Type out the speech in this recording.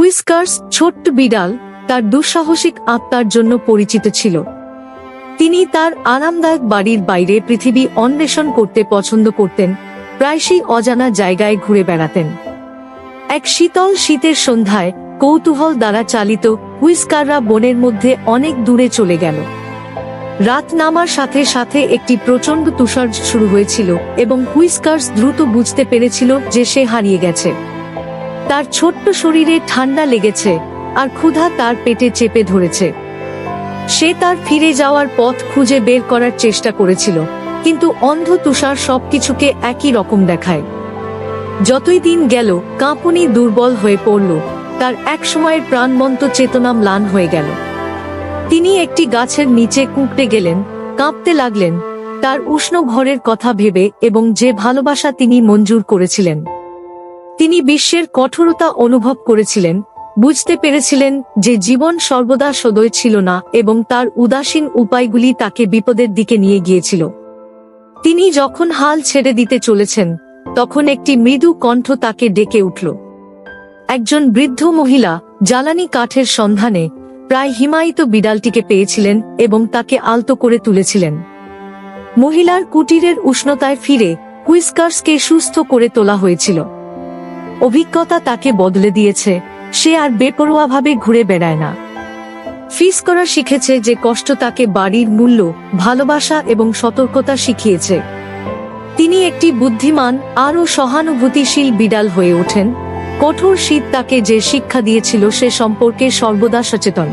Whiskers ছোট্ট বিড়াল তার দুঃসাহসিক আত্মার জন্য পরিচিত ছিল। তিনি তার আরামদায়ক বাড়ির বাইরে পৃথিবী অন্বেষণ করতে পছন্দ করতেন, প্রায়শই অজানা জায়গায় ঘুরে বেড়াতেন। এক শীতল শীতের সন্ধ্যায় কৌতূহল দ্বারা চালিত হুইস্কাররা বনের মধ্যে অনেক দূরে চলে গেল। রাত নামার সাথে সাথে একটি প্রচণ্ড তুষার শুরু হয়েছিল এবং হুইস্কার্স দ্রুত বুঝতে পেরেছিল যে সে হারিয়ে গেছে। তার ছোট্ট শরীরে ঠান্ডা লেগেছে আর ক্ষুধা তার পেটে চেপে ধরেছে। সে তার ফিরে যাওয়ার পথ খুঁজে বের করার চেষ্টা করেছিল, কিন্তু অন্ধ তুষার সবকিছুকে একই রকম দেখায়। যতই দিন গেল, কাঁপুনি দুর্বল হয়ে পড়ল, তার একসময়ের প্রাণবন্ত চেতনা ম্লান হয়ে গেল। তিনি একটি গাছের নিচে কুঁকড়ে গেলেন, কাঁপতে লাগলেন, তার উষ্ণ ঘরের কথা ভেবে এবং যে ভালোবাসা তিনি মঞ্জুর করেছিলেন। তিনি বিশ্বের কঠোরতা অনুভব করেছিলেন, বুঝতে পেরেছিলেন যে জীবন সর্বদা সদয় ছিল না এবং তার উদাসীন উপায়গুলি তাকে বিপদের দিকে নিয়ে গিয়েছিল। তিনি যখন হাল ছেড়ে দিতে চলেছেন, তখন একটি মৃদু কণ্ঠ তাকে ডেকে উঠল। একজন বৃদ্ধ মহিলা জ্বালানি কাঠের সন্ধানে প্রায় হিমায়িত বিড়ালটিকে পেয়েছিলেন এবং তাকে আলতো করে তুলেছিলেন। মহিলার কুটিরের উষ্ণতায় ফিরে হুইস্কার্সকে সুস্থ করে তোলা হয়েছিল। অভিজ্ঞতা তাকে বদলে দিয়েছে, সে আর বেপরোয়াভাবে ঘুরে বেড়ায় না। ফিস করা শিখেছে যে কষ্ট তাকে বাড়ির মূল্য, ভালোবাসা এবং সতর্কতা শিখিয়েছে। তিনি একটি বুদ্ধিমান আরও সহানুভূতিশীল বিড়াল হয়ে ওঠেন। কঠোর শীত তাকে যে শিক্ষা দিয়েছিল সে সম্পর্কে সর্বদা সচেতন।